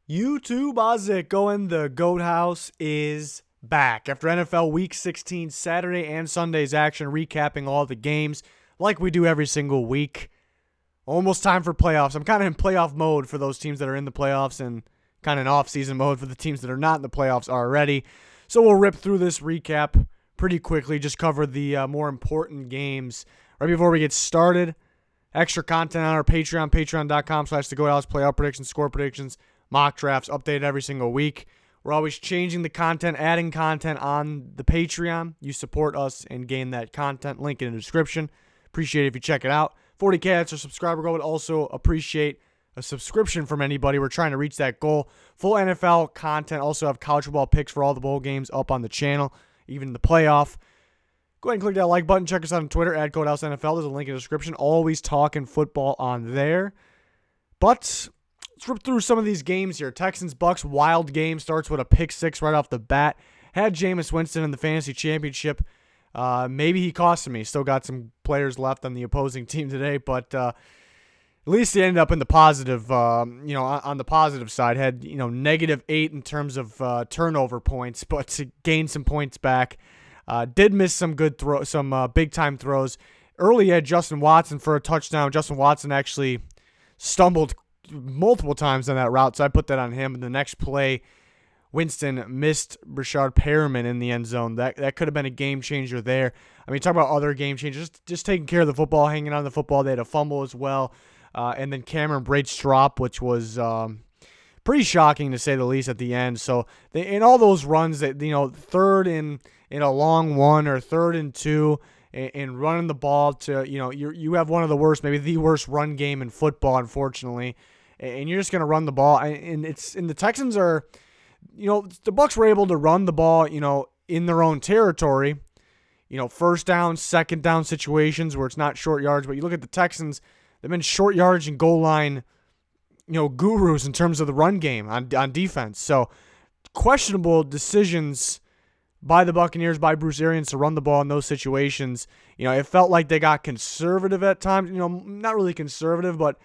YouTube, how's it going? The GOAT House is back after NFL Week 16 Saturday and Sunday's action, recapping all the games like we do every single week. Almost time for playoffs. I'm kind of in playoff mode for those teams that are in the playoffs and kind of in off-season mode for the teams that are not in the playoffs already. So we'll rip through this recap pretty quickly, just cover the more important games. Right before we get started, extra content on our Patreon, patreon.com/thegoathouse, playoff predictions, score predictions, mock drafts, updated every single week. We're always changing the content, adding content on the Patreon. You support us and gain that content. Link in the description. Appreciate it if you check it out. 40K, that's our subscriber goal. Would also appreciate a subscription from anybody. We're trying to reach that goal. Full NFL content. Also have college football picks for all the bowl games up on the channel, even the playoff. Go ahead and click that like button. Check us out on Twitter, @GoatHouseNFL. There's a link in the description. Always talking football on there. But let's rip through some of these games here. Texans-Bucs, wild game. Starts with a pick six right off the bat. Had Jameis Winston in the fantasy championship. Maybe he cost me. Still got some players left on the opposing team today, but at least he ended up in the positive, on the positive side. Had, -8 in terms of turnover points, but to gain some points back. Did miss some good big-time throws. Early, he had Justin Watson for a touchdown. Justin Watson actually stumbled multiple times on that route, so I put that on him. And the next play, Winston missed Rashard Perriman in the end zone. That could have been a game changer there. I mean, talk about other game changers. Just taking care of the football, hanging on the football. They had a fumble as well. And then Cameron Brate's drop, which was pretty shocking to say the least at the end. So in all those runs, that third in a long one or 3rd and 2, and running the ball to, you have one of the worst, maybe the worst run game in football, unfortunately. And you're just going to run the ball. And the Texans are, the Bucs were able to run the ball, in their own territory, first down, second down situations where it's not short yards. But you look at the Texans, they've been short yards and goal line, gurus in terms of the run game on defense. So questionable decisions by the Buccaneers, by Bruce Arians to run the ball in those situations. It felt like they got conservative at times, not really conservative, but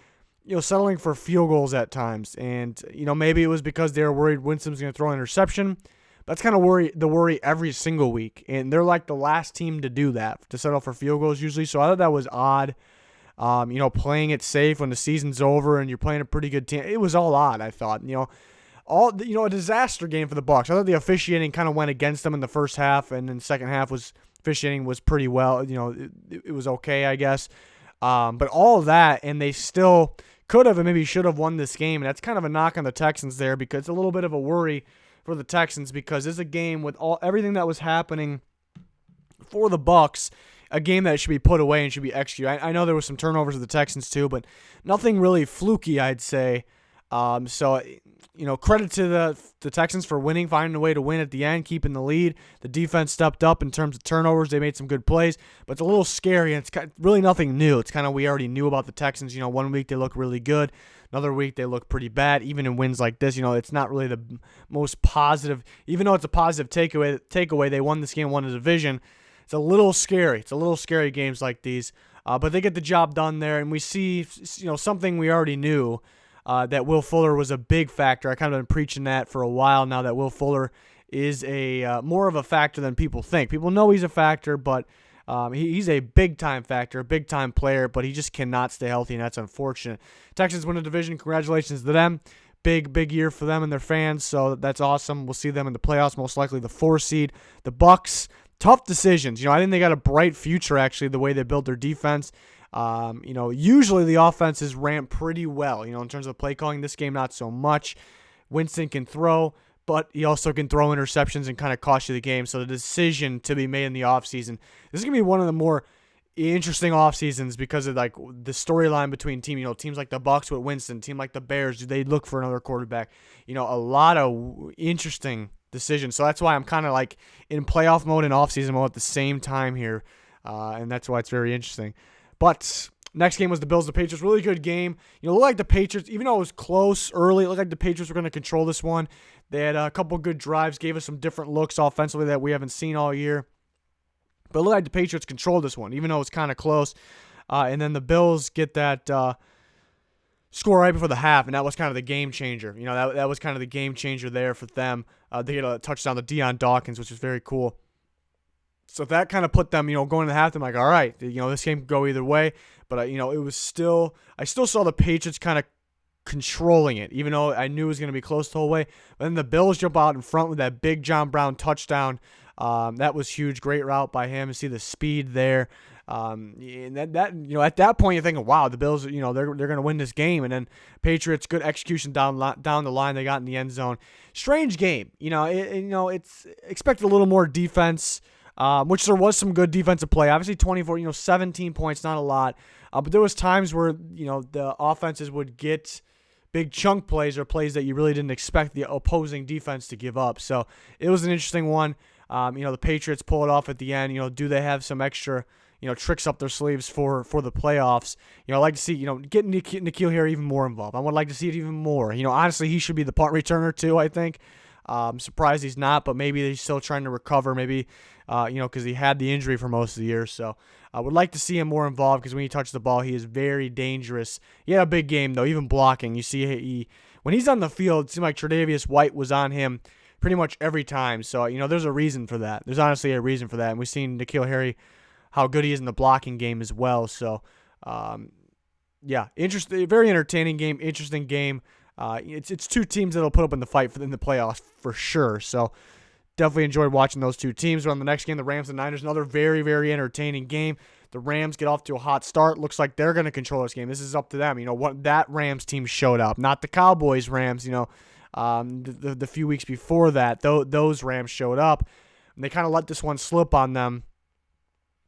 settling for field goals at times. And, maybe it was because they were worried Winston's going to throw an interception. That's kind of the worry every single week. And they're like the last team to do that, to settle for field goals usually. So I thought that was odd. Playing it safe when the season's over and you're playing a pretty good team. It was all odd, I thought. A disaster game for the Bucs. I thought the officiating kind of went against them in the first half, and then the second half officiating was pretty well. It was okay, I guess. But all of that, and they still could have and maybe should have won this game. And that's kind of a knock on the Texans there, because it's a little bit of a worry for the Texans, because it's a game with everything that was happening for the Bucs, a game that should be put away and should be executed. I know there was some turnovers of the Texans too, but nothing really fluky, I'd say. So credit to the Texans for winning, finding a way to win at the end, keeping the lead. The defense stepped up in terms of turnovers. They made some good plays, but it's a little scary, and it's really nothing new. It's kind of, we already knew about the Texans. 1 week they look really good. Another week they look pretty bad. Even in wins like this, it's not really the most positive. Even though it's a positive takeaway, they won this game, won the division. It's a little scary. It's a little scary games like these. But they get the job done there, and we see, something we already knew. That Will Fuller was a big factor. I kind of been preaching that for a while now, that Will Fuller is a more of a factor than people think. People know he's a factor, but he's a big-time factor, a big-time player, but he just cannot stay healthy, and that's unfortunate. Texans win the division. Congratulations to them. Big year for them and their fans, so that's awesome. We'll see them in the playoffs, most likely the 4 seed. The Bucs, tough decisions. I think they got a bright future, actually, the way they built their defense. Usually the offense is ran pretty well, in terms of play calling. This game, not so much. Winston can throw, but he also can throw interceptions and kind of cost you the game. So the decision to be made in the offseason, this is going to be one of the more interesting off seasons, because of like the storyline between teams like the Bucs with Winston, team like the Bears, do they look for another quarterback? A lot of interesting decisions. So that's why I'm kind of like in playoff mode and off season mode at the same time here. And that's why it's very interesting. But next game was the Bills, the Patriots. Really good game. It looked like the Patriots, even though it was close early, it looked like the Patriots were going to control this one. They had a couple good drives, gave us some different looks offensively that we haven't seen all year. But it looked like the Patriots controlled this one, even though it was kind of close. And then the Bills get that score right before the half, and that was kind of the game changer. That was kind of the game changer there for them. They get a touchdown to Deion Dawkins, which was very cool. So that kind of put them, going into half. I'm like, all right, this game could go either way. But it was still, I still saw the Patriots kind of controlling it, even though I knew it was going to be close the whole way. But then the Bills jump out in front with that big John Brown touchdown. That was huge, great route by him. See the speed there. And at that point you're thinking, wow, the Bills, they're going to win this game. And then Patriots, good execution down the line. They got in the end zone. Strange game. It's expected a little more defense. Which there was some good defensive play. Obviously 24, 17 points, not a lot. But there was times where, the offenses would get big chunk plays or plays that you really didn't expect the opposing defense to give up. So it was an interesting one. The Patriots pull it off at the end. Do they have some extra, tricks up their sleeves for the playoffs? I'd like to see, get N'Keal here even more involved. I would like to see it even more. Honestly, he should be the punt returner too, I think. I'm surprised he's not, but maybe he's still trying to recover. Maybe, because he had the injury for most of the year. So I would like to see him more involved because when he touches the ball, he is very dangerous. He had a big game, though, even blocking. You see, when he's on the field, it seemed like Tre'Davious White was on him pretty much every time. So, there's a reason for that. There's honestly a reason for that. And we've seen N'Keal Harry, how good he is in the blocking game as well. So, interesting, very entertaining game, interesting game. It's two teams that'll put up in the fight in the playoffs for sure. So definitely enjoyed watching those two teams. But on the next game, the Rams and Niners, another very, very entertaining game. The Rams get off to a hot start. Looks like they're going to control this game. This is up to them. That Rams team showed up, not the Cowboys Rams. The few weeks before that, those Rams showed up, and they kind of let this one slip on them.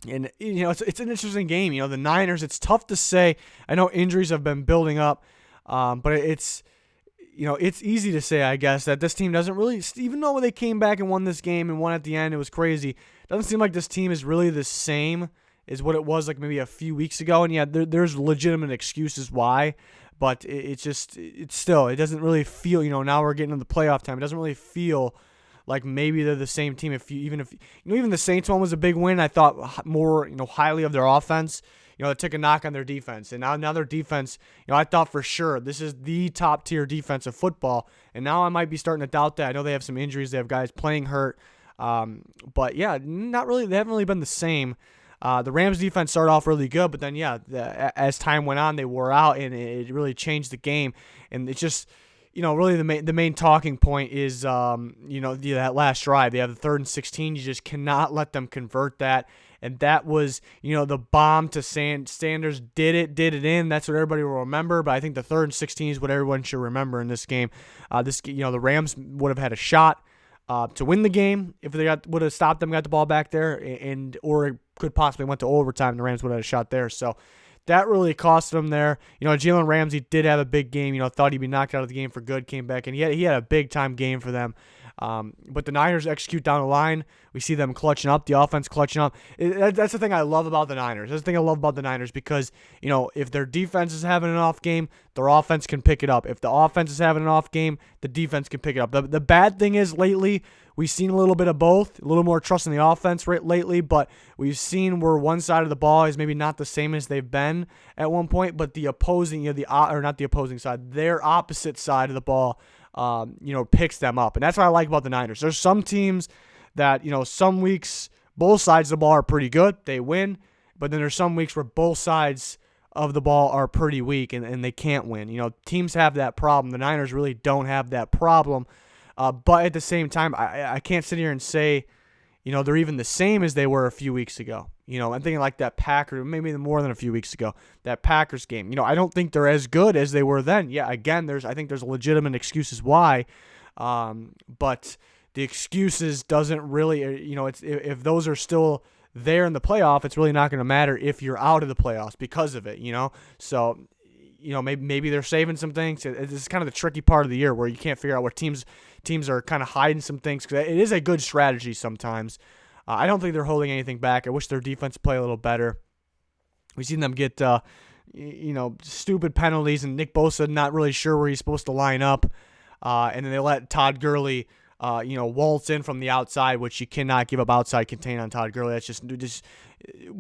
And it's an interesting game. The Niners. It's tough to say. I know injuries have been building up, but it's easy to say, I guess, that this team doesn't really, even though they came back and won this game and won at the end, it was crazy. It doesn't seem like this team is really the same as what it was like maybe a few weeks ago. And yeah, there's legitimate excuses why, but it doesn't really feel, now we're getting into the playoff time. It doesn't really feel like maybe they're the same team. Even the Saints one was a big win. I thought more, highly of their offense. They took a knock on their defense. And now their defense, I thought for sure this is the top tier defense of football. And now I might be starting to doubt that. I know they have some injuries. They have guys playing hurt. But yeah, not really. They haven't really been the same. The Rams defense started off really good, but then as time went on, they wore out, and it really changed the game. And it's just, really the main talking point is, that last drive. They have the 3rd and 16. You just cannot let them convert that. And that was, the bomb to Sanders did it in. That's what everybody will remember. But I think the 3rd and 16 is what everyone should remember in this game. The Rams would have had a shot to win the game if they would have stopped them, got the ball back there, or it could possibly went to overtime. The Rams would have had a shot there. So that really cost them there. Jalen Ramsey did have a big game. Thought he'd be knocked out of the game for good, came back, and he had a big-time game for them. But the Niners execute down the line. We see them clutching up, the offense clutching up. That's the thing I love about the Niners. That's the thing I love about the Niners because, if their defense is having an off game, their offense can pick it up. If the offense is having an off game, the defense can pick it up. The bad thing is lately we've seen a little bit of both, a little more trust in the offense lately, but we've seen where one side of the ball is maybe not the same as they've been at one point, but the opposing, not the opposing side, their opposite side of the ball, picks them up. And that's what I like about the Niners. There's some teams that, some weeks both sides of the ball are pretty good. They win. But then there's some weeks where both sides of the ball are pretty weak and they can't win. Teams have that problem. The Niners really don't have that problem. But at the same time, I can't sit here and say, they're even the same as they were a few weeks ago. I'm thinking like that Packers, maybe more than a few weeks ago, that Packers game. I don't think they're as good as they were then. Yeah, again, I think there's legitimate excuses why. But the excuses doesn't really, if those are still there in the playoff, it's really not going to matter if you're out of the playoffs because of it, So, maybe they're saving some things. This is kind of the tricky part of the year where you can't figure out what teams are kind of hiding some things because it is a good strategy sometimes. I don't think they're holding anything back. I wish their defense play a little better. We've seen them get, stupid penalties, and Nick Bosa not really sure where he's supposed to line up. And then they let Todd Gurley waltz in from the outside, which you cannot give up outside contain on Todd Gurley. That's just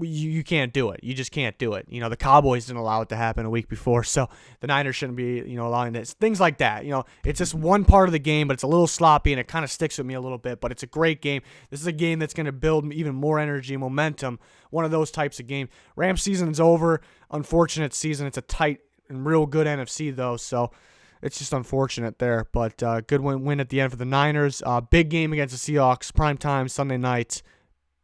you can't do it. You just can't do it. The Cowboys didn't allow it to happen a week before, so the Niners shouldn't be, allowing this. Things like that. It's just one part of the game, but it's a little sloppy, and it kind of sticks with me a little bit, but it's a great game. This is a game that's going to build even more energy and momentum, one of those types of games. Rams season is over. Unfortunate season. It's a tight and real good NFC, though, so it's just unfortunate there, but good win at the end for the Niners. Big game against the Seahawks, primetime Sunday night.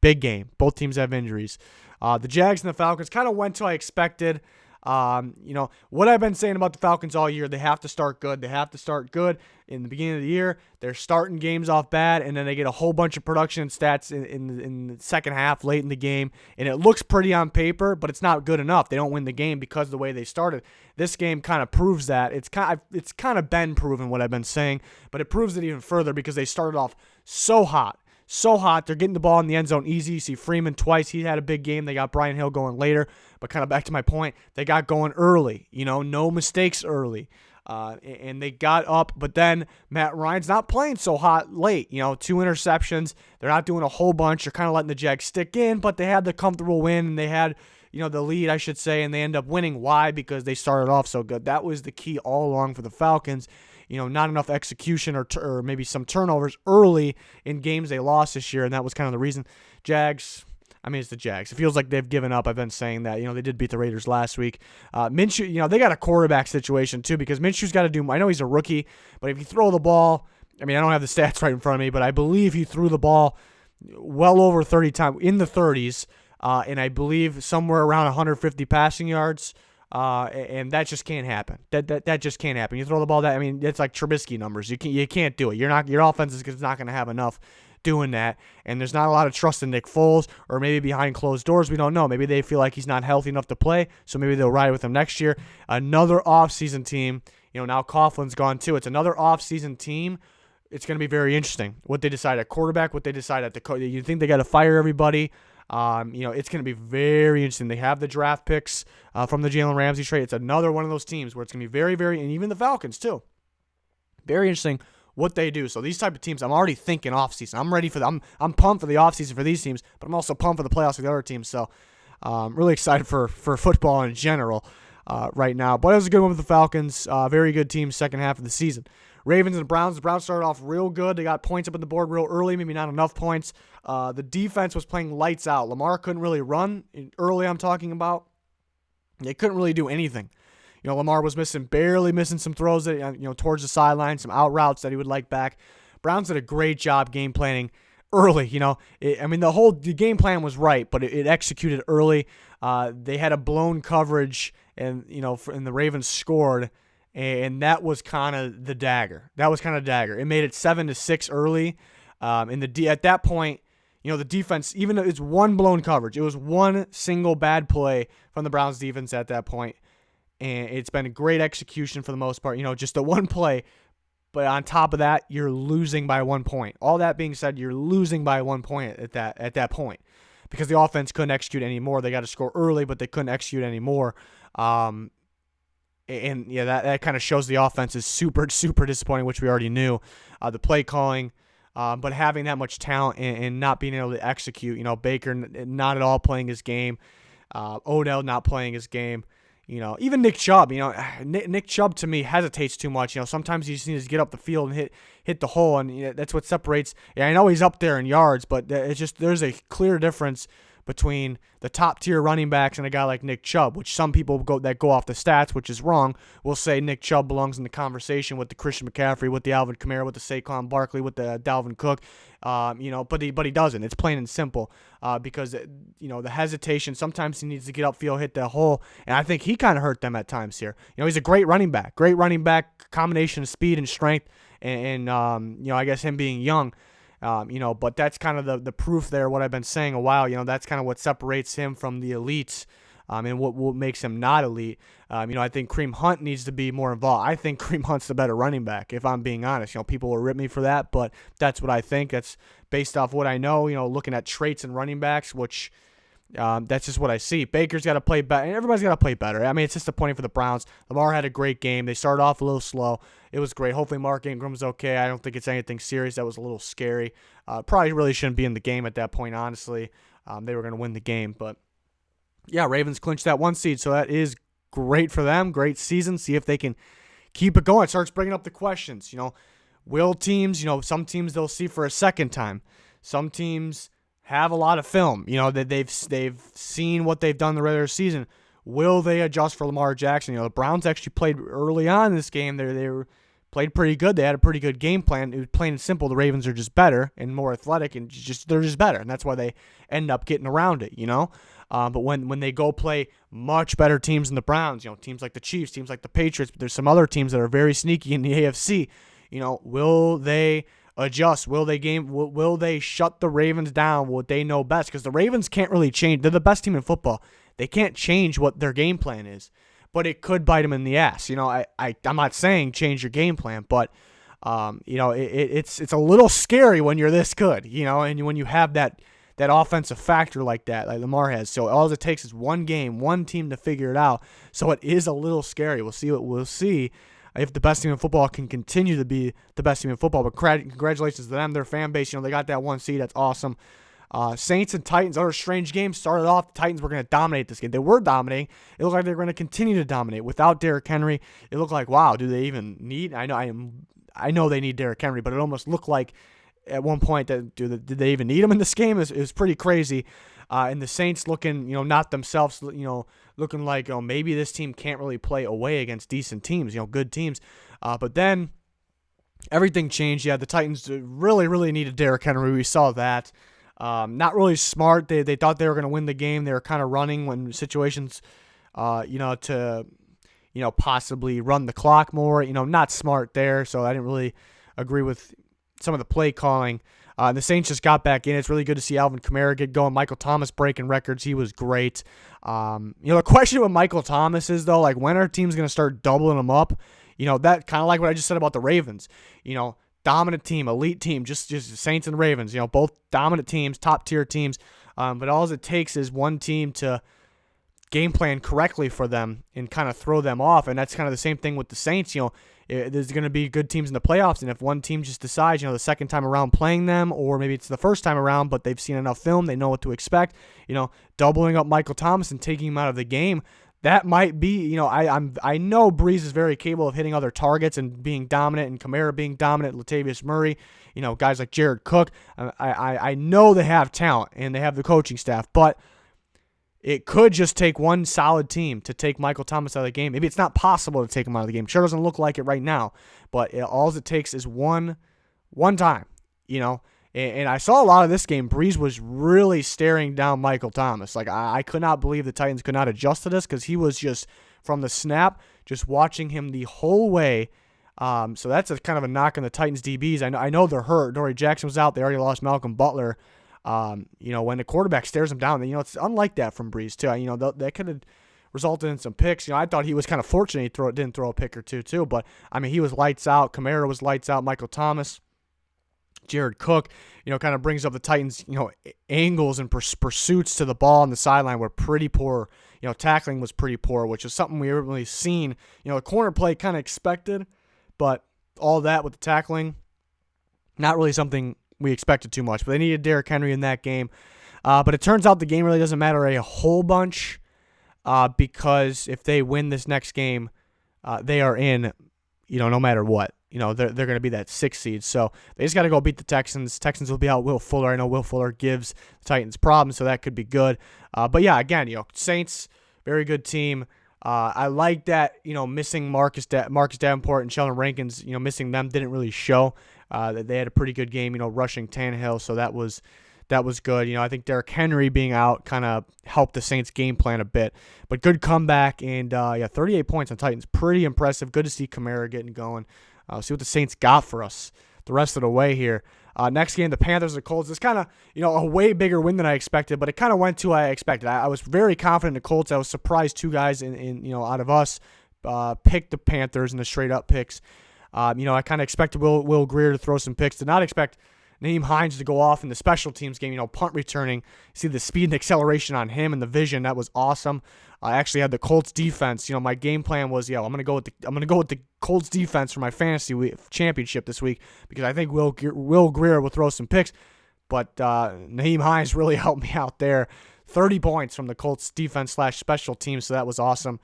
Big game. Both teams have injuries. The Jags and the Falcons kind of went to I expected. What I've been saying about the Falcons all year, they have to start good. They have to start good in the beginning of the year. They're starting games off bad, and then they get a whole bunch of production stats in the second half, late in the game, and it looks pretty on paper, but it's not good enough. They don't win the game because of the way they started. This game kind of proves that. It's kind of been proven what I've been saying, but it proves it even further because they started off so hot. So hot. They're getting the ball in the end zone easy. You see Freeman twice. He had a big game. They got Brian Hill going later. But kind of back to my point, they got going early. No mistakes early. And they got up. But then Matt Ryan's not playing so hot late. 2 interceptions. They're not doing a whole bunch. They're kind of letting the Jags stick in. But they had the comfortable win. And they had, the lead, I should say. And they end up winning. Why? Because they started off so good. That was the key all along for the Falcons. Not enough execution or maybe some turnovers early in games they lost this year, and that was kind of the reason. Jags, it's the Jags. It feels like they've given up. I've been saying that. They did beat the Raiders last week. Minshew, they got a quarterback situation too because Minshew's got to do. I know he's a rookie, but if you throw the ball, I don't have the stats right in front of me, but I believe he threw the ball well over 30 times, in the 30s, and I believe somewhere around 150 passing yards. And that just can't happen. That just can't happen. You throw the ball it's like Trubisky numbers. You can't do it. Your offense is not going to have enough doing that. And there's not a lot of trust in Nick Foles, or maybe behind closed doors. We don't know. Maybe they feel like he's not healthy enough to play, so maybe they'll ride with him next year. Another offseason team. Now Coughlin's gone too. It's another offseason team. It's going to be very interesting what they decide at quarterback, what they decide at the coach. You think they got to fire everybody? It's going to be very interesting. They have the draft picks from the Jalen Ramsey trade. It's another one of those teams where it's going to be very, very, and even the Falcons too. Very interesting what they do. So these type of teams, I'm already thinking offseason. I'm ready for them. I'm pumped for the offseason for these teams, but I'm also pumped for the playoffs for the other teams. So really excited for football in general right now. But it was a good one with the Falcons. Very good team second half of the season. Ravens and Browns. The Browns started off real good. They got points up on the board real early, maybe not enough points. The defense was playing lights out. Lamar couldn't really run early, I'm talking about. They couldn't really do anything. Lamar was barely missing some throws that, towards the sideline, some out routes that he would like back. Browns did a great job game planning early. The game plan was right, but it executed early. They had a blown coverage, and the Ravens scored. And that was kind of the dagger. It made it 7-6 early. At that point, the defense, even though it's one blown coverage, it was one single bad play from the Browns defense at that point. And it's been a great execution for the most part. Just the one play. But on top of that, you're losing by 1 point. All that being said, you're losing by 1 point at that point. Because the offense couldn't execute anymore. They got to score early, but they couldn't execute anymore. That kind of shows the offense is super, super disappointing, which we already knew. The play calling, but having that much talent and not being able to execute. Baker not at all playing his game. Odell not playing his game. Even Nick Chubb. Nick Chubb to me hesitates too much. Sometimes he just needs to get up the field and hit the hole, and that's what separates. Yeah, I know he's up there in yards, but it's just there's a clear difference between the top tier running backs and a guy like Nick Chubb, which some people go off the stats, which is wrong, will say Nick Chubb belongs in the conversation with the Christian McCaffrey, with the Alvin Kamara, with the Saquon Barkley, with the Dalvin Cook, but he doesn't. It's plain and simple because the hesitation. Sometimes he needs to get upfield, hit that hole, and I think he kind of hurt them at times here. He's a great running back, combination of speed and strength, and I guess him being young. But that's kind of the proof there, what I've been saying a while. That's kind of what separates him from the elites, and what makes him not elite. I think Kareem Hunt needs to be more involved. I think Kareem Hunt's the better running back, if I'm being honest. People will rip me for that, but that's what I think. That's based off what I know, looking at traits in running backs, which That's just what I see. Baker's got to play better, and everybody's got to play better. I mean, it's disappointing for the Browns. Lamar had a great game. They started off a little slow. It was great. Hopefully Mark Ingram's okay. I don't think it's anything serious. That was a little scary. Probably really shouldn't be in the game at that point, honestly. They were going to win the game. But, yeah, Ravens clinched that 1 seed, so that is great for them. Great season. See if they can keep it going. It starts bringing up the questions. Will teams, some teams they'll see for a second time. Some teams have a lot of film, that they've seen what they've done in the regular season. Will they adjust for Lamar Jackson? The Browns actually played early on in this game. They played pretty good. They had a pretty good game plan. It was plain and simple. The Ravens are just better and more athletic, and they're just better, and that's why they end up getting around it. But when they go play much better teams than the Browns, teams like the Chiefs, teams like the Patriots, but there's some other teams that are very sneaky in the AFC. Will they adjust? Will they shut the Ravens down? What they know best? Because the Ravens can't really change. They're the best team in football. They can't change what their game plan is, but it could bite them in the ass. I'm not saying change your game plan, but it's a little scary when you're this good. And when you have that offensive factor like that, like Lamar has. So all it takes is one game, one team to figure it out. So it is a little scary. We'll see if the best team in football can continue to be the best team in football. But congratulations to them, their fan base. They got that 1 seed. That's awesome. Saints and Titans, other strange game. Started off, the Titans were going to dominate this game. They were dominating. It looked like they were going to continue to dominate. Without Derrick Henry, it looked like, wow, do they even need? I know they need Derrick Henry, but it almost looked like at one point that did they even need him in this game? It was pretty crazy. And the Saints looking, not themselves, looking like, maybe this team can't really play away against decent teams, good teams. But then everything changed. Yeah, the Titans really, really needed Derrick Henry. We saw that. Not really smart. They thought they were going to win the game. They were kind of running when situations, to, possibly run the clock more. Not smart there. So I didn't really agree with some of the play calling. The Saints just got back in. It's really good to see Alvin Kamara get going. Michael Thomas breaking records. He was great. The question with Michael Thomas is, though, like, when are teams going to start doubling him up? That kind of like what I just said about the Ravens. Dominant team, elite team, just Saints and Ravens. Both dominant teams, top-tier teams. But all it takes is one team to game plan correctly for them and kind of throw them off. And that's kind of the same thing with the Saints. There's going to be good teams in the playoffs, and if one team just decides, the second time around playing them, or maybe it's the first time around, but they've seen enough film, they know what to expect, doubling up Michael Thomas and taking him out of the game, that might be, I know Breeze is very capable of hitting other targets and being dominant, and Kamara being dominant, Latavius Murray, guys like Jared Cook. I know they have talent and they have the coaching staff, but it could just take one solid team to take Michael Thomas out of the game. Maybe it's not possible to take him out of the game. Sure doesn't look like it right now, but all it takes is one time, And I saw a lot of this game. Breeze was really staring down Michael Thomas. Like, I could not believe the Titans could not adjust to this, because he was just, from the snap, just watching him the whole way. So that's kind of a knock on the Titans DBs. I know they're hurt. Dory Jackson was out. They already lost Malcolm Butler. When the quarterback stares him down, it's unlike that from Breeze too. That could have resulted in some picks. I thought he was kind of fortunate he didn't throw a pick or two too. But he was lights out. Kamara was lights out. Michael Thomas, Jared Cook, kind of brings up the Titans. Angles and pursuits to the ball on the sideline were pretty poor. Tackling was pretty poor, which is something we haven't really seen. The corner play kind of expected, but all that with the tackling, not really something we expected too much. But they needed Derrick Henry in that game. But it turns out the game really doesn't matter a whole bunch, because if they win this next game, they are in, no matter what. They're going to be that 6th seed. So they just got to go beat the Texans. Texans will be out Will Fuller. I know Will Fuller gives the Titans problems, so that could be good. But yeah, again, Saints, very good team. I like that, missing Marcus Davenport and Sheldon Rankins, missing them didn't really show. They had a pretty good game, rushing Tannehill, so that was good. I think Derrick Henry being out kind of helped the Saints game plan a bit. But good comeback, and 38 points on Titans. Pretty impressive. Good to see Kamara getting going. See what the Saints got for us the rest of the way here. Next game, the Panthers and Colts. It's kind of, a way bigger win than I expected, but it kind of went to what I expected. I was very confident in the Colts. I was surprised two guys out of us picked the Panthers in the straight-up picks. I kind of expected Will Greer to throw some picks. Did not expect Nyheim Hines to go off in the special teams game, punt returning. See the speed and acceleration on him and the vision. That was awesome. I actually had the Colts defense. My game plan was, I'm gonna go with the Colts defense for my fantasy championship this week because I think Will Grier will throw some picks. But Nyheim Hines really helped me out there. 30 points from the Colts defense / special teams, so that was awesome.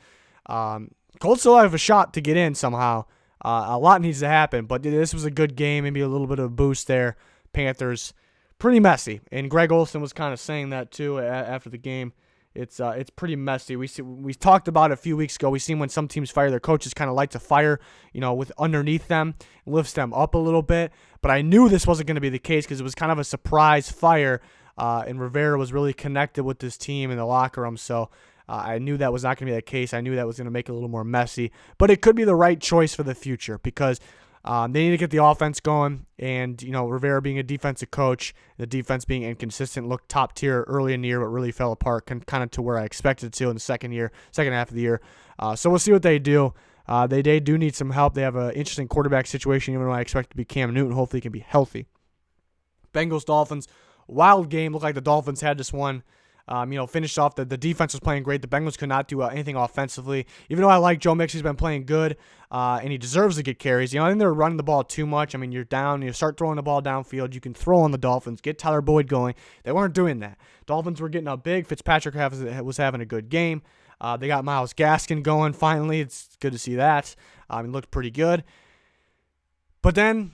Colts still have a shot to get in somehow. A lot needs to happen, but this was a good game. Maybe a little bit of a boost there. Panthers, pretty messy, and Greg Olsen was kind of saying that too after the game. It's pretty messy. We talked about it a few weeks ago. We seen when some teams fire their coaches, kind of like to fire, with underneath them, lifts them up a little bit. But I knew this wasn't going to be the case because it was kind of a surprise fire, and Rivera was really connected with this team in the locker room. So I knew that was not going to be the case. I knew that was going to make it a little more messy. But it could be the right choice for the future because they need to get the offense going, and Rivera being a defensive coach, the defense being inconsistent, looked top tier early in the year, but really fell apart, kind of to where I expected it to in the second half of the year. So we'll see what they do. They do need some help. They have an interesting quarterback situation, even though I expect it to be Cam Newton. Hopefully, he can be healthy. Bengals Dolphins, wild game. Looked like the Dolphins had this one. Finished off. The defense was playing great. The Bengals could not do anything offensively. Even though I like Joe Mixon, he's been playing good, and he deserves to get carries. I think they're running the ball too much. You're down. You start throwing the ball downfield. You can throw on the Dolphins. Get Tyler Boyd going. They weren't doing that. Dolphins were getting up big. Fitzpatrick was having a good game. They got Myles Gaskin going finally. It's good to see that. He looked pretty good. But then,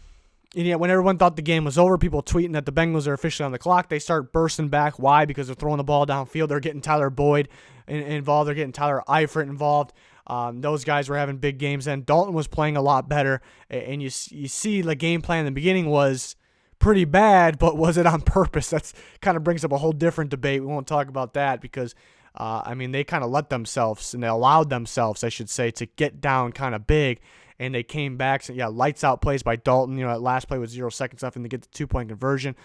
when everyone thought the game was over, people tweeting that the Bengals are officially on the clock, they start bursting back. Why? Because they're throwing the ball downfield. They're getting Tyler Boyd involved. They're getting Tyler Eifert involved. Those guys were having big games. And Dalton was playing a lot better. And you see the game plan in the beginning was pretty bad, but was it on purpose? That's kind of brings up a whole different debate. We won't talk about that because, they kind of let themselves, and they allowed themselves, I should say, to get down kind of big. And they came back. So, lights out plays by Dalton. That last play with 0 seconds left, and they get the 2-point conversion.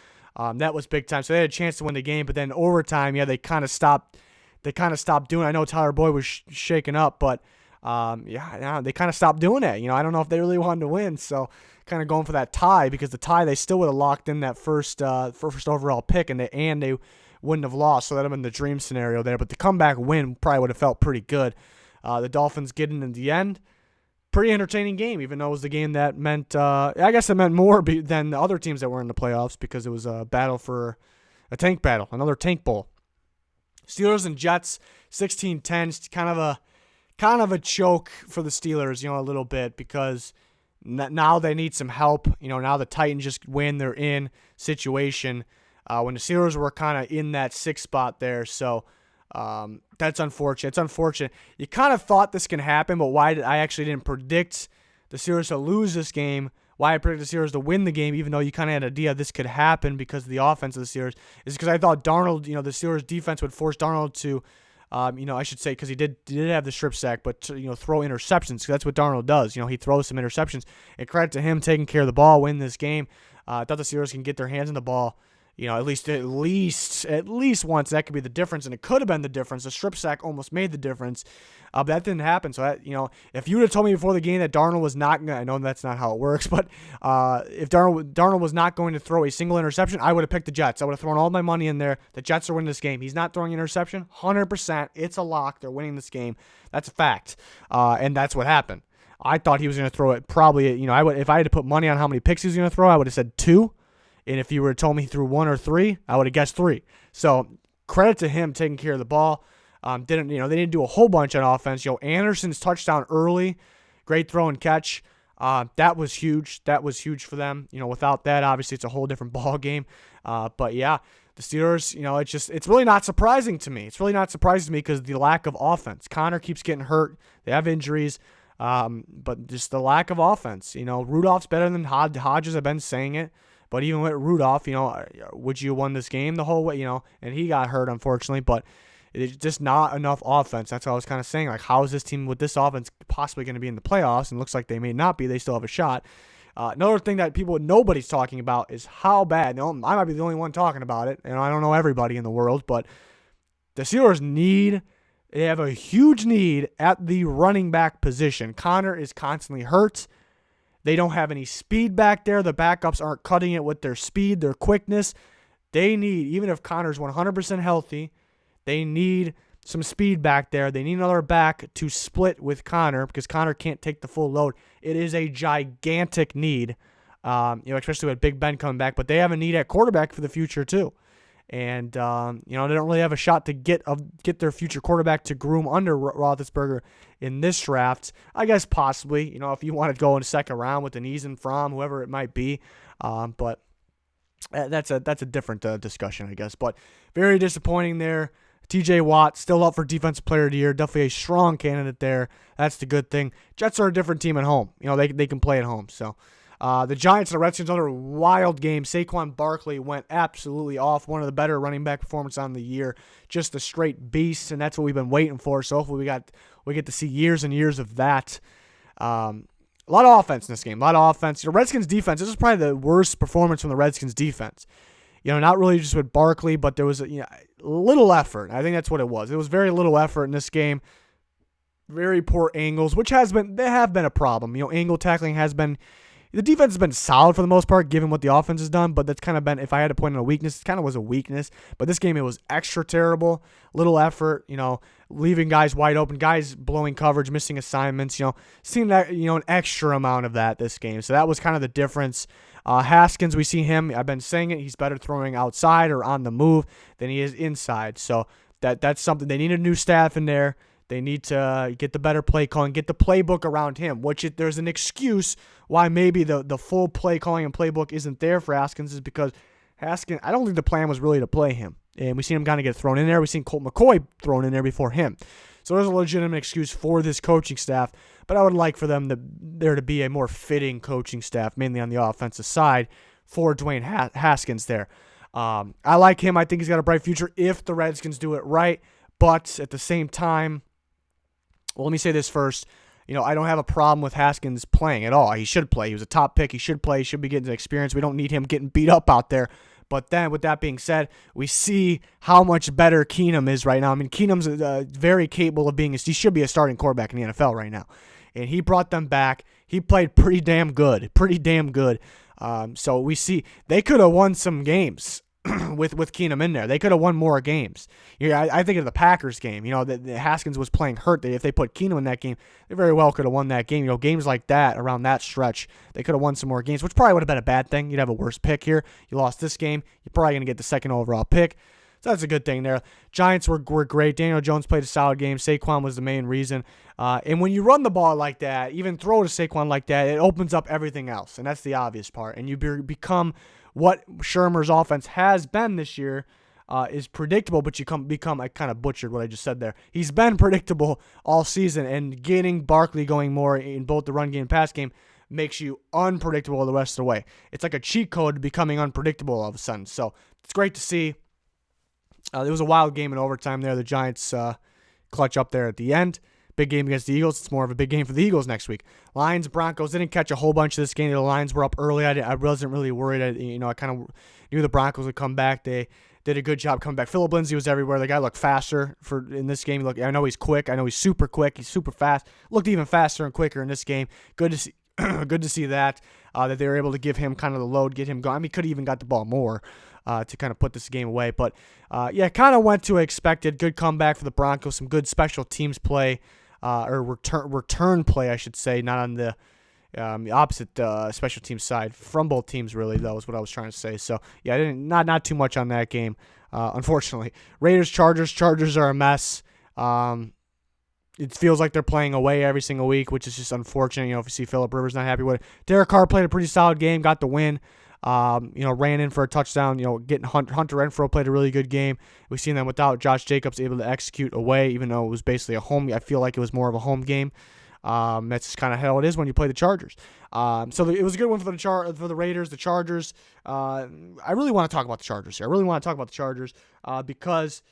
That was big time. So they had a chance to win the game. But then overtime, they kind of stopped. They kind of stopped doing it. I know Tyler Boyd was shaken up, but they kind of stopped doing it. I don't know if they really wanted to win. So kind of going for that tie, because the tie, they still would have locked in that first overall pick, and they wouldn't have lost. So that would have been the dream scenario there. But the comeback win probably would have felt pretty good. The Dolphins getting in the end. Pretty entertaining game, even though it was the game that meant, I guess it meant more than the other teams that were in the playoffs, because it was a battle for a tank battle, another tank bowl. Steelers and Jets, 16-10, kind of a choke for the Steelers, a little bit, because now they need some help. Now the Titans just win, they're in situation. When the Steelers were kind of in that 6th spot there, so that's unfortunate. It's unfortunate. You kind of thought this can happen, but why I actually didn't predict the Steelers to lose this game. Why I predicted the Steelers to win the game, even though you kind of had an idea this could happen because of the offense of the Steelers, is because I thought Darnold, the Steelers defense would force Darnold to, I should say, because he did have the strip sack, but to, throw interceptions, because that's what Darnold does. He throws some interceptions. And credit to him taking care of the ball, win this game. I thought the Steelers can get their hands on the ball. At least once. That could be the difference, and it could have been the difference. The strip sack almost made the difference, but that didn't happen. So, if you would have told me before the game that Darnold was not going to, I know that's not how it works, but if Darnold was not going to throw a single interception, I would have picked the Jets. I would have thrown all my money in there. The Jets are winning this game. He's not throwing an interception, 100%. It's a lock. They're winning this game. That's a fact, and that's what happened. I thought he was going to throw it probably, if I had to put money on how many picks he was going to throw, I would have said 2. And if you were to tell me he threw 1 or 3, I would have guessed 3. So credit to him taking care of the ball. They didn't do a whole bunch on offense. Anderson's touchdown early, great throw and catch. That was huge. That was huge for them. Without that, obviously it's a whole different ball game. But yeah, the Steelers, it's really not surprising to me. It's really not surprising to me because the lack of offense. Connor keeps getting hurt. They have injuries. But just the lack of offense. Rudolph's better than Hodges. I've been saying it. But even with Rudolph, would you have won this game the whole way, and he got hurt, unfortunately, but it's just not enough offense. That's what I was kind of saying. Like, how is this team with this offense possibly going to be in the playoffs? And it looks like they may not be. They still have a shot. Another thing that nobody's talking about is how bad, I might be the only one talking about it, and I don't know everybody in the world, but the Steelers they have a huge need at the running back position. Connor is constantly hurt. They don't have any speed back there. The backups aren't cutting it with their speed, their quickness. They need, even if Connor's 100% healthy, they need some speed back there. They need another back to split with Connor because Connor can't take the full load. It is a gigantic need, especially with Big Ben coming back. But they have a need at quarterback for the future too. And, they don't really have a shot to get their future quarterback to groom under Roethlisberger in this draft. I guess possibly, if you want to go in the second round with an Eason from whoever it might be. But that's a different discussion, I guess. But very disappointing there. TJ Watt still up for Defensive Player of the Year. Definitely a strong candidate there. That's the good thing. Jets are a different team at home. They can play at home. So the Giants and the Redskins, another wild game. Saquon Barkley went absolutely off. One of the better running back performances on the year. Just a straight beast, and that's what we've been waiting for. So hopefully we get to see years and years of that. A lot of offense in this game. A lot of offense. Redskins defense, this is probably the worst performance from the Redskins defense. Not really just with Barkley, but there was little effort. I think that's what it was. It was very little effort in this game. Very poor angles, which have been a problem. Angle tackling has been. The defense has been solid for the most part, given what the offense has done, but that's kind of been, if I had to point out a weakness, it kind of was a weakness. But this game, it was extra terrible. Little effort, leaving guys wide open, guys blowing coverage, missing assignments, seeing that, an extra amount of that this game. So that was kind of the difference. Haskins, we see him, I've been saying it, he's better throwing outside or on the move than he is inside. So that's something. They need a new staff in there. They need to get the better play calling, get the playbook around him, there's an excuse why maybe the full play calling and playbook isn't there for Haskins is because Haskins, I don't think the plan was really to play him. And we've seen him kind of get thrown in there. We've seen Colt McCoy thrown in there before him. So there's a legitimate excuse for this coaching staff, but I would like for there to be a more fitting coaching staff, mainly on the offensive side, for Dwayne Haskins there. I like him. I think he's got a bright future if the Redskins do it right. But at the same time, well, let me say this first. I don't have a problem with Haskins playing at all. He should play. He was a top pick. He should play. He should be getting the experience. We don't need him getting beat up out there. But then, with that being said, we see how much better Keenum is right now. I mean, Keenum's very capable of he should be a starting quarterback in the NFL right now. And he brought them back. He played pretty damn good. So we see they could have won some games with Keenum in there. They could have won more games. I think of the Packers game. The Haskins was playing hurt. If they put Keenum in that game, they very well could have won that game. Games like that around that stretch, they could have won some more games, which probably would have been a bad thing. You'd have a worse pick here. You lost this game, you're probably going to get the second overall pick. So that's a good thing there. Giants were great. Daniel Jones played a solid game. Saquon was the main reason. And when you run the ball like that, even throw to Saquon like that, it opens up everything else. And that's the obvious part. And you become what Shermer's offense has been this year is predictable, but you become, I kind of butchered what I just said there. He's been predictable all season, and getting Barkley going more in both the run game and pass game makes you unpredictable the rest of the way. It's like a cheat code to becoming unpredictable all of a sudden. So it's great to see. It was a wild game in overtime there. The Giants clutch up there at the end. Big game against the Eagles. It's more of a big game for the Eagles next week. Lions, Broncos, didn't catch a whole bunch of this game. The Lions were up early. I wasn't really worried. I kind of knew the Broncos would come back. They did a good job coming back. Phillip Lindsay was everywhere. The guy looked faster in this game. I know he's quick. I know he's super quick. He's super fast. Looked even faster and quicker in this game. Good to see. Good to see that they were able to give him kind of the load, get him going. I mean, he could have even got the ball more to kind of put this game away. But, kind of went to expected. Good comeback for the Broncos. Some good special teams play. Or return play, I should say, not on the opposite special team side from both teams. Really, that was what I was trying to say. So yeah, not too much on that game, unfortunately. Raiders, Chargers are a mess. It feels like they're playing away every single week, which is just unfortunate. If you see Phillip Rivers not happy with it. Derek Carr played a pretty solid game, got the win. Ran in for a touchdown. Getting Hunter Renfrow played a really good game. We've seen them without Josh Jacobs able to execute away, even though it was basically a home. I feel like it was more of a home game. That's just kind of how it is when you play the Chargers. So it was a good one for the Raiders. The Chargers. I really want to talk about the Chargers here. Because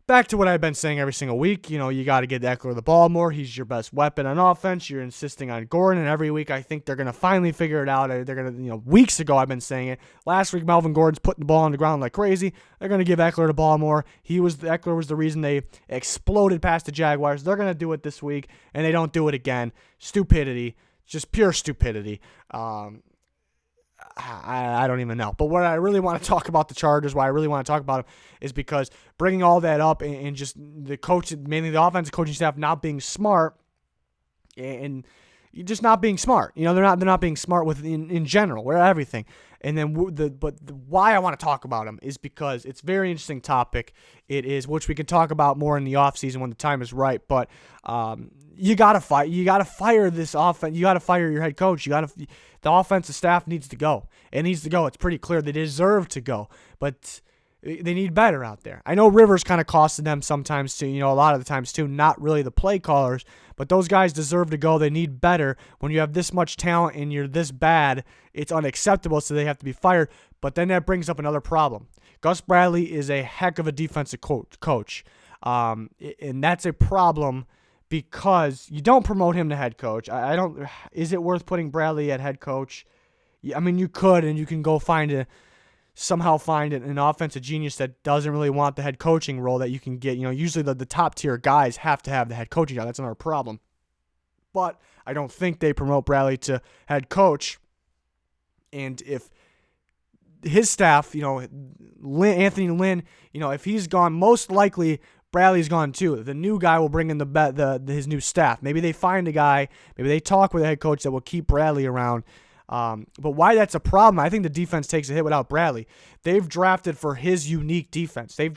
back to what I've been saying every single week, you got to get Eckler the ball more. He's your best weapon on offense. You're insisting on Gordon, and every week I think they're going to finally figure it out. They're going to, weeks ago I've been saying it. Last week Melvin Gordon's putting the ball on the ground like crazy. They're going to give Eckler the ball more. Eckler was the reason they exploded past the Jaguars. They're going to do it this week, and they don't do it again. Stupidity. just pure stupidity. I don't even know. But what I really want to talk about the Chargers, why I really want to talk about them, is because bringing all that up and just the coach, mainly the offensive coaching staff, not being smart and just not being smart. They're not being smart in general, with everything. And then why I want to talk about them is because it's a very interesting topic. It is, which we can talk about more in the offseason when the time is right. But you gotta fire this offense. You gotta fire your head coach. The offensive staff needs to go. It needs to go. It's pretty clear they deserve to go, but they need better out there. I know Rivers kind of costed them sometimes too. A lot of the times too. Not really the play callers, but those guys deserve to go. They need better. When you have this much talent and you're this bad, it's unacceptable. So they have to be fired. But then that brings up another problem. Gus Bradley is a heck of a defensive coach, and that's a problem. Because you don't promote him to head coach. Is it worth putting Bradley at head coach? I mean, you could, and you can go somehow find an offensive genius that doesn't really want the head coaching role that you can get. Usually the top tier guys have to have the head coaching job. That's another problem. But I don't think they promote Bradley to head coach. And if his staff, Anthony Lynn, if he's gone, most likely Bradley's gone too. The new guy will bring in his new staff. Maybe they find a guy. Maybe they talk with a head coach that will keep Bradley around. But why that's a problem, I think the defense takes a hit without Bradley. They've drafted for his unique defense. They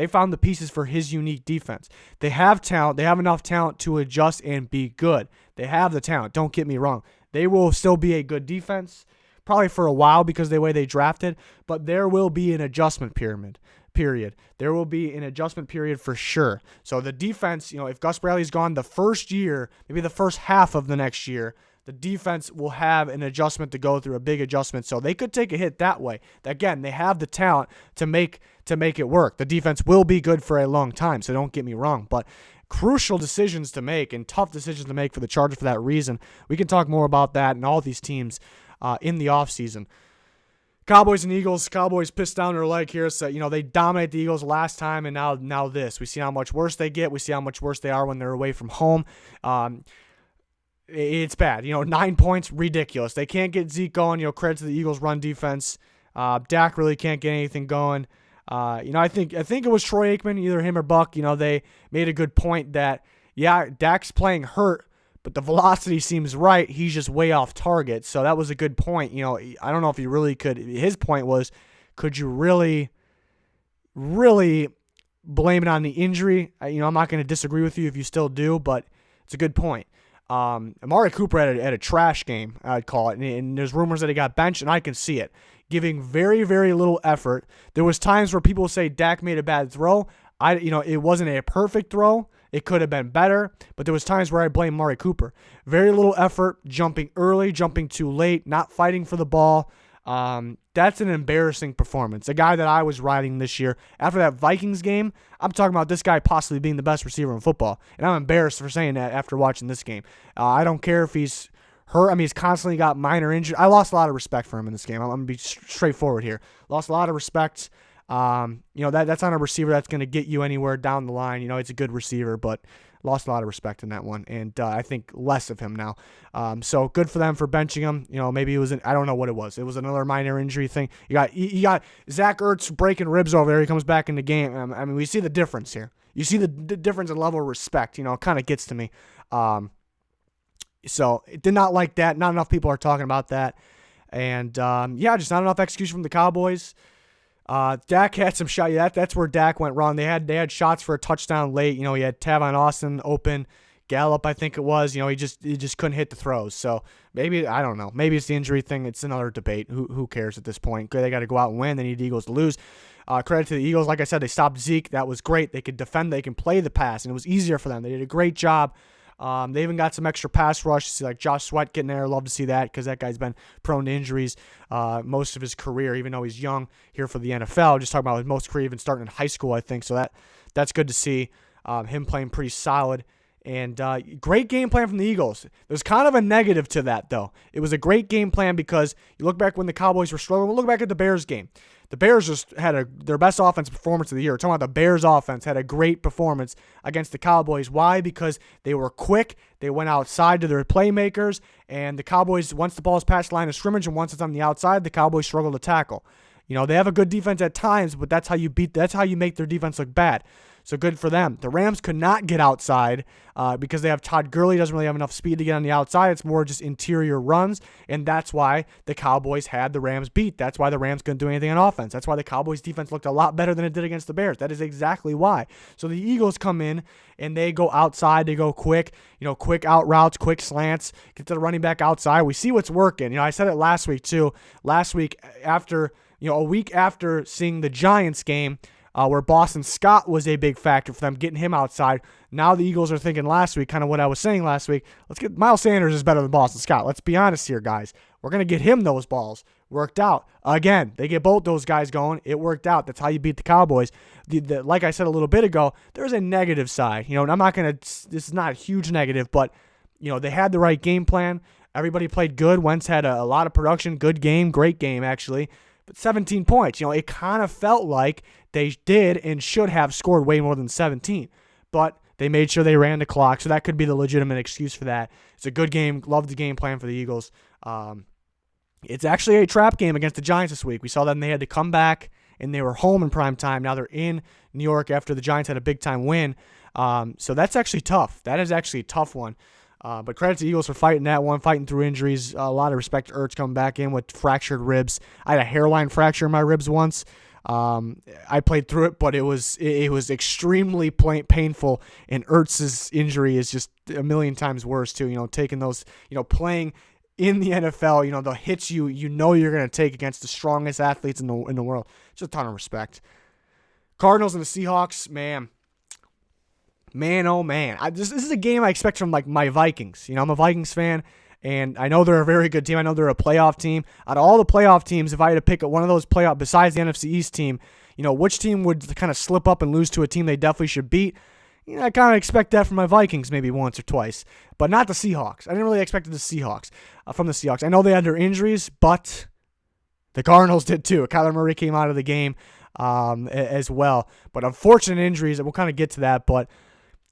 found the pieces for his unique defense. They have talent. They have enough talent to adjust and be good. They have the talent. Don't get me wrong. They will still be a good defense, probably for a while because of the way they drafted, but there will be an adjustment period. There will be an adjustment period for sure. So the defense, if Gus Bradley's gone the first year, maybe the first half of the next year, the defense will have an adjustment to go through, a big adjustment. So they could take a hit that way. Again, they have the talent to make it work. The defense will be good for a long time, so don't get me wrong. But crucial decisions to make and tough decisions to make for the Chargers for that reason. We can talk more about that and all these teams in the offseason. Cowboys and Eagles. Cowboys pissed down their leg here. So, they dominate the Eagles last time, and now this. We see how much worse they get. We see how much worse they are when they're away from home. It's bad. 9 points, ridiculous. They can't get Zeke going. Credit to the Eagles' run defense. Dak really can't get anything going. I think it was Troy Aikman, either him or Buck. They made a good point that, Dak's playing hurt, but the velocity seems right. He's just way off target. So that was a good point. I don't know if he really could. His point was, could you really, really blame it on the injury? I'm not going to disagree with you if you still do, but it's a good point. Amari Cooper had a trash game, I'd call it, and there's rumors that he got benched, and I can see it. Giving very, very little effort. There was times where people say Dak made a bad throw. It wasn't a perfect throw. It could have been better, but there was times where I blame Amari Cooper. Very little effort, jumping early, jumping too late, not fighting for the ball. That's an embarrassing performance. A guy that I was riding this year after that Vikings game, I'm talking about this guy possibly being the best receiver in football, and I'm embarrassed for saying that after watching this game. I don't care if he's hurt. He's constantly got minor injury. I lost a lot of respect for him in this game. I'm going to be straightforward here. Lost a lot of respect. That's not a receiver that's going to get you anywhere down the line. It's a good receiver, but lost a lot of respect in that one, and I think less of him now. So good for them for benching him. Maybe it was I don't know what it was. It was another minor injury thing. You got Zach Ertz breaking ribs over there. He comes back in the game. We see the difference here. You see the difference in level of respect. It kind of gets to me. So it did not like that. Not enough people are talking about that, and just not enough execution from the Cowboys. Dak had some shot. That's where Dak went wrong. They had shots for a touchdown late. He had Tavon Austin open, Gallup, I think it was. He just couldn't hit the throws. So maybe, I don't know. Maybe it's the injury thing. It's another debate. Who cares at this point? They got to go out and win. They need the Eagles to lose. Credit to the Eagles. Like I said, they stopped Zeke. That was great. They could defend. They can play the pass, and it was easier for them. They did a great job. They even got some extra pass rush. You see, like Josh Sweat getting there. Love to see that because that guy's been prone to injuries most of his career, even though he's young here for the NFL. Just talking about his most career, even starting in high school, I think. So that's good to see him playing pretty solid And great game plan from the Eagles. There's kind of a negative to that, though. It was a great game plan because you look back when the Cowboys were struggling. We'll look back at the Bears game. The Bears just had their best offensive performance of the year. We're talking about the Bears offense had a great performance against the Cowboys. Why? Because they were quick. They went outside to their playmakers. And the Cowboys, once the ball is past the line of scrimmage and once it's on the outside, the Cowboys struggle to tackle. They have a good defense at times, but that's how you make their defense look bad. So good for them. The Rams could not get outside because they have Todd Gurley. Doesn't really have enough speed to get on the outside. It's more just interior runs, and that's why the Cowboys had the Rams beat. That's why the Rams couldn't do anything on offense. That's why the Cowboys defense looked a lot better than it did against the Bears. That is exactly why. So the Eagles come in, and they go outside. They go quick, quick out routes, quick slants, get to the running back outside. We see what's working. I said it last week, too. Last week, after, a week after seeing the Giants game, where Boston Scott was a big factor for them, getting him outside. Now the Eagles are thinking last week, kind of what I was saying last week, Miles Sanders is better than Boston Scott. Let's be honest here, guys. We're going to get him those balls. Worked out. Again, they get both those guys going. It worked out. That's how you beat the Cowboys. Like I said a little bit ago, there's a negative side. And I'm not going to, this is not a huge negative, but, they had the right game plan. Everybody played good. Wentz had a lot of production. Good game. Great game, actually. 17 points. It kind of felt like they did and should have scored way more than 17. But they made sure they ran the clock, so that could be the legitimate excuse for that. It's a good game. Love the game plan for the Eagles. It's actually a trap game against the Giants this week. We saw them. They had to come back, and they were home in prime time. Now they're in New York after the Giants had a big-time win. So that's actually tough. That is actually a tough one. But credit to the Eagles for fighting that one, fighting through injuries. A lot of respect to Ertz coming back in with fractured ribs. I had a hairline fracture in my ribs once. I played through it, but it was extremely painful. And Ertz's injury is just a million times worse too. Taking those, playing in the NFL, the hits you're going to take against the strongest athletes in the world. Just a ton of respect. Cardinals and the Seahawks, man. Man, oh man. This is a game I expect from my Vikings. I'm a Vikings fan, and I know they're a very good team. I know they're a playoff team. Out of all the playoff teams, if I had to pick one of those playoff, besides the NFC East team, which team would kind of slip up and lose to a team they definitely should beat? I kind of expect that from my Vikings maybe once or twice, but not the Seahawks. I didn't really expect the Seahawks from the Seahawks. I know they had their injuries, but the Cardinals did too. Kyler Murray came out of the game as well, but unfortunate injuries, and we'll kind of get to that, but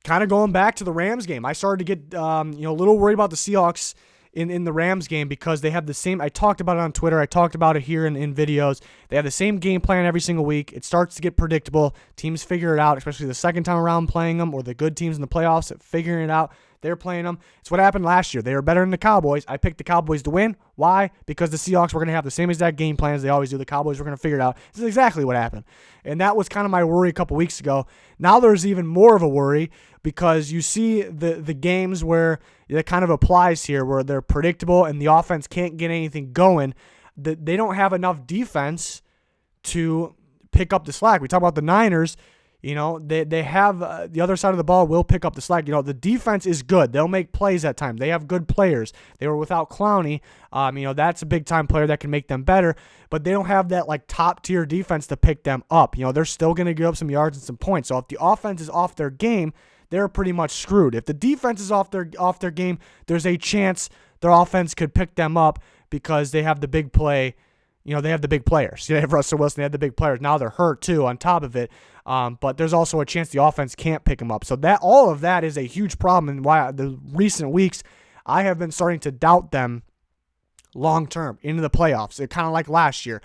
kind of going back to the Rams game, I started to get a little worried about the Seahawks in the Rams game because they have the same. I talked about it on Twitter. I talked about it here in videos. They have the same game plan every single week. It starts to get predictable. Teams figure it out, especially the second time around playing them, or the good teams in the playoffs at figuring it out. They're playing them. It's what happened last year. They were better than the Cowboys. I picked the Cowboys to win. Why? Because the Seahawks were going to have the same exact game plan as they always do. The Cowboys were going to figure it out. This is exactly what happened. And that was kind of my worry a couple weeks ago. Now there's even more of a worry because you see the games where it kind of applies here, where they're predictable and the offense can't get anything going. They don't have enough defense to pick up the slack. We talk about the Niners. They have the other side of the ball will pick up the slack. The defense is good. They'll make plays at times. They have good players. They were without Clowney. That's a big-time player that can make them better, but they don't have that top-tier defense to pick them up. They're still going to give up some yards and some points. So if the offense is off their game, they're pretty much screwed. If the defense is off their game, there's a chance their offense could pick them up because they have the big play. They have the big players. They have Russell Wilson. They have the big players. Now they're hurt, too, on top of it. But there's also a chance the offense can't pick them up. So all of that is a huge problem, and why the recent weeks I have been starting to doubt them long-term into the playoffs. It kind of like last year.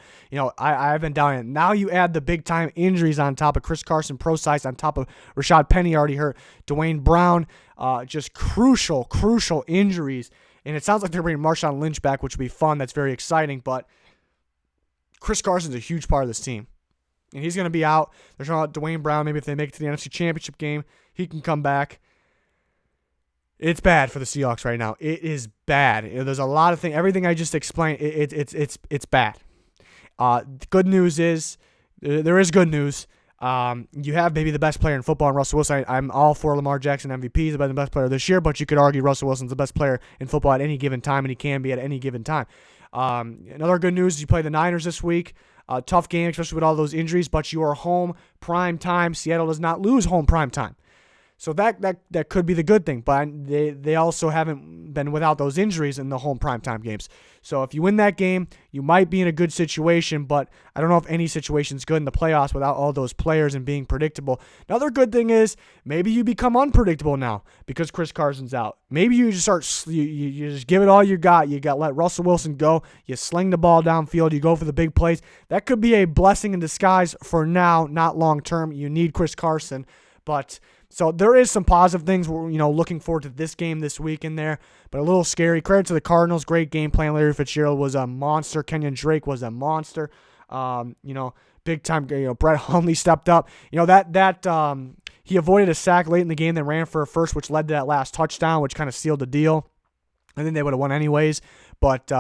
I've been doubting it. Now you add the big-time injuries on top of Chris Carson, Procise, on top of Rashad Penny already hurt, Dwayne Brown, just crucial injuries. And it sounds like they're bringing Marshawn Lynch back, which would be fun. That's very exciting, but Chris Carson's a huge part of this team. And he's going to be out. They're talking about Dwayne Brown. Maybe if they make it to the NFC Championship game, he can come back. It's bad for the Seahawks right now. It is bad. There's a lot of things. Everything I just explained, it's bad. Good news is, there is good news. You have maybe the best player in football in Russell Wilson. I'm all for Lamar Jackson MVP. He's the best player this year, but you could argue Russell Wilson's the best player in football at any given time, and he can be at any given time. Another good news is you play the Niners this week. Tough game, especially with all those injuries, but you are home prime time. Seattle does not lose home prime time. So that could be the good thing, but they also haven't been without those injuries in the home primetime games. So if you win that game, you might be in a good situation, but I don't know if any situation's good in the playoffs without all those players and being predictable. Another good thing is maybe you become unpredictable now because Chris Carson's out. Maybe you just you just give it all you got. You got let Russell Wilson go. You sling the ball downfield. You go for the big plays. That could be a blessing in disguise for now, not long term. You need Chris Carson, but. So there is some positive things we're, looking forward to this game this week in there, but a little scary. Credit to the Cardinals. Great game plan. Larry Fitzgerald was a monster. Kenyon Drake was a monster. Big time, Brett Hundley stepped up. He avoided a sack late in the game, then ran for a first, which led to that last touchdown, which kind of sealed the deal. I think they would have won anyways, but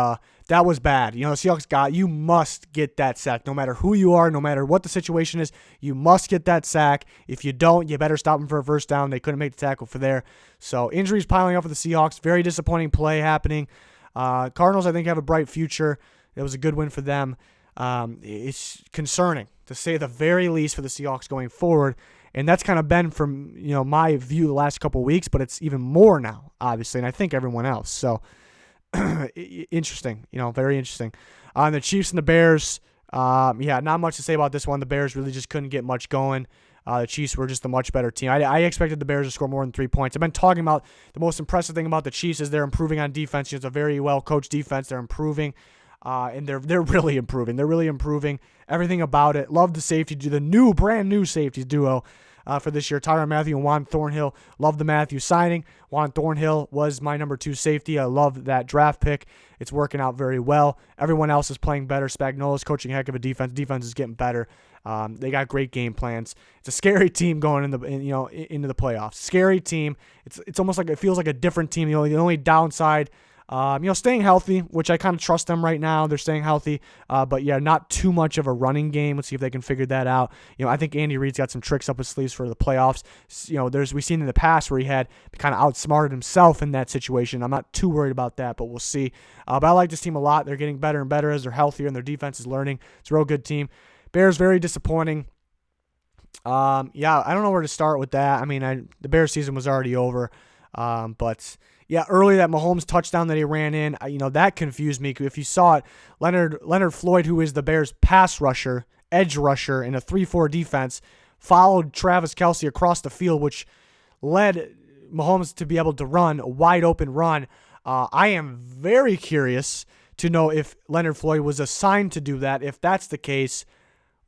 that was bad. Seahawks you must get that sack. No matter who you are, no matter what the situation is, you must get that sack. If you don't, you better stop them for a first down. They couldn't make the tackle for there. So injuries piling up for the Seahawks. Very disappointing play happening. Cardinals, I think, have a bright future. It was a good win for them. It's concerning, to say the very least, for the Seahawks going forward. And that's kind of been from my view the last couple of weeks, but it's even more now, obviously, and I think everyone else. So interesting, very interesting. The Chiefs and the Bears, not much to say about this one. The Bears really just couldn't get much going. The Chiefs were just a much better team. I expected the Bears to score more than 3 points. I've been talking about the most impressive thing about the Chiefs is they're improving on defense. It's a very well-coached defense. They're improving. And they're really improving. They're really improving everything about it. Love the safety, the brand new safety duo for this year. Tyrann Mathieu and Juan Thornhill. Love the Mathieu signing. Juan Thornhill was my number 2 safety. I love that draft pick. It's working out very well. Everyone else is playing better. Spagnuolo's coaching a heck of a defense. Defense is getting better. They got great game plans. It's a scary team going into the playoffs. Scary team. It's almost like it feels like a different team. The only downside. Staying healthy, which I kind of trust them right now. They're staying healthy, but not too much of a running game. Let's see if they can figure that out. I think Andy Reid's got some tricks up his sleeves for the playoffs. We've seen in the past where he had kind of outsmarted himself in that situation. I'm not too worried about that, but we'll see. But I like this team a lot. They're getting better and better as they're healthier and their defense is learning. It's a real good team. Bears, very disappointing. I don't know where to start with that. I mean, the Bears season was already over, but. Yeah, early that Mahomes touchdown that he ran in, that confused me. If you saw it, Leonard Floyd, who is the Bears' pass rusher, edge rusher in a 3-4 defense, followed Travis Kelce across the field, which led Mahomes to be able to run a wide open run. I am very curious to know if Leonard Floyd was assigned to do that. If that's the case,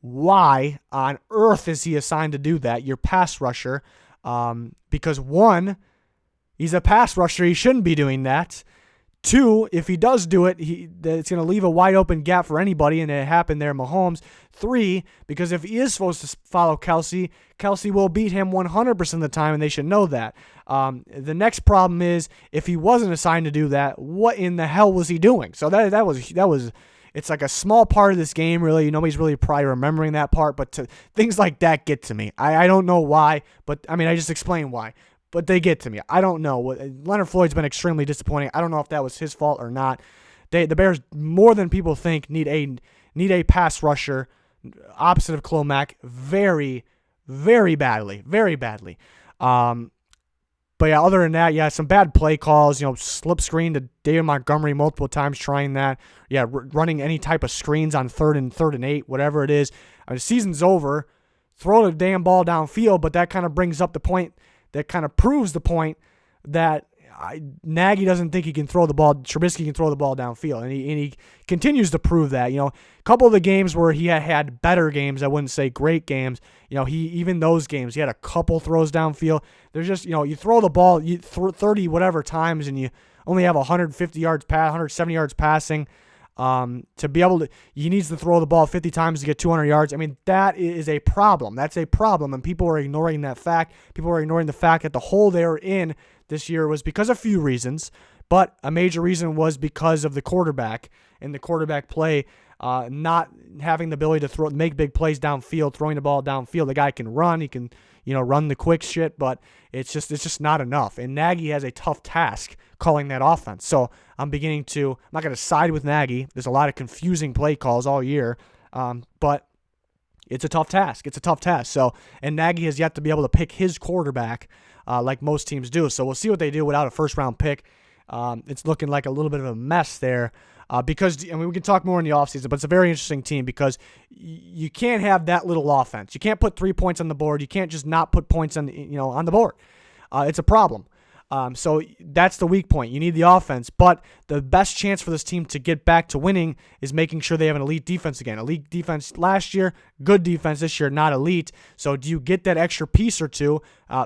why on earth is he assigned to do that? Your pass rusher, because one. He's a pass rusher. He shouldn't be doing that. 2, if he does do it, it's going to leave a wide open gap for anybody, and it happened there, Mahomes. 3, because if he is supposed to follow Kelce will beat him 100% of the time, and they should know that. The next problem is if he wasn't assigned to do that, what in the hell was he doing? So that was. It's like a small part of this game, really. Nobody's really probably remembering that part, but things like that get to me. I don't know why, but I mean, I just explained why. But they get to me. I don't know. Leonard Floyd's been extremely disappointing. I don't know if that was his fault or not. The Bears, more than people think, need a pass rusher opposite of Khalil Mack very, very badly. Very badly. But yeah, other than that, some bad play calls. Slip screen to David Montgomery multiple times trying that. Yeah, running any type of screens on third and 8, whatever it is. I mean, the season's over. Throw the damn ball downfield, but that kind of brings up the point. That kind of proves the point that Nagy doesn't think he can throw the ball. Trubisky can throw the ball downfield, and he continues to prove that. A couple of the games where he had better games, I wouldn't say great games. Even those games, he had a couple throws downfield. There's just you throw the ball 30 whatever times, and you only have 150 yards 170 yards passing. To be able to, he needs to throw the ball 50 times to get 200 yards. I mean, that is a problem. That's a problem, and people are ignoring that fact. People are ignoring the fact that the hole they were in this year was because of a few reasons, but a major reason was because of the quarterback and the quarterback play, not having the ability to make big plays downfield, throwing the ball downfield. The guy can run. He can, run the quick shit, but it's just not enough. And Nagy has a tough task calling that offense. So I'm not going to side with Nagy. There's a lot of confusing play calls all year. But It's a tough task. So, and Nagy has yet to be able to pick his quarterback like most teams do. So we'll see what they do without a first-round pick. It's looking like a little bit of a mess there because, I mean, we can talk more in the offseason, but it's a very interesting team because you can't have that little offense. You can't put 3 points on the board. You can't just not put points on the board. It's a problem. So that's the weak point. You need the offense, but the best chance for this team to get back to winning is making sure they have an elite defense again. Elite defense last year, good defense this year, not elite. So do you get that extra piece or two,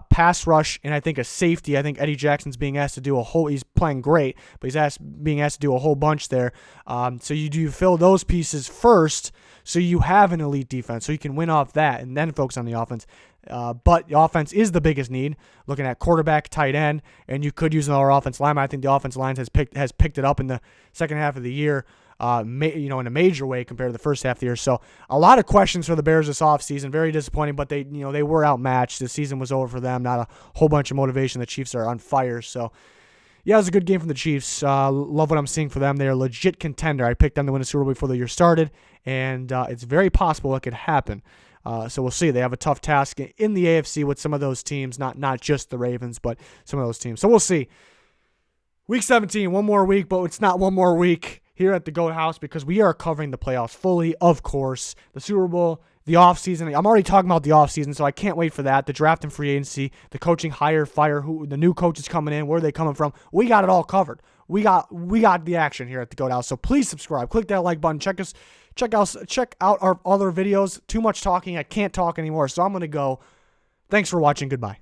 pass rush, and I think a safety? I think Eddie Jackson's being asked to do he's playing great, but he's being asked to do a whole bunch there. So you fill those pieces first so you have an elite defense, so you can win off that and then focus on the offense. But the offense is the biggest need, looking at quarterback, tight end, and you could use another offensive lineman. I think the offensive line has picked it up in the second half of the year, in a major way compared to the first half of the year. So a lot of questions for the Bears this offseason. Very disappointing, but they were outmatched. The season was over for them. Not a whole bunch of motivation. The Chiefs are on fire. So yeah, it was a good game from the Chiefs. Love what I'm seeing for them. They're a legit contender. I picked them to win a Super Bowl before the year started, and it's very possible it could happen. So we'll see. They have a tough task in the AFC with some of those teams, not just the Ravens, but some of those teams. So we'll see. Week 17, one more week, but it's not one more week here at the Goat House because we are covering the playoffs fully, of course. The Super Bowl, the offseason. I'm already talking about the offseason, so I can't wait for that. The draft and free agency, the coaching hire, fire, who the new coaches coming in, where are they coming from? We got it all covered. We got the action here at the Goat House. So please subscribe. Click that like button. Check out our other videos. Too much talking. I can't talk anymore, so I'm going to go. Thanks for watching. Goodbye.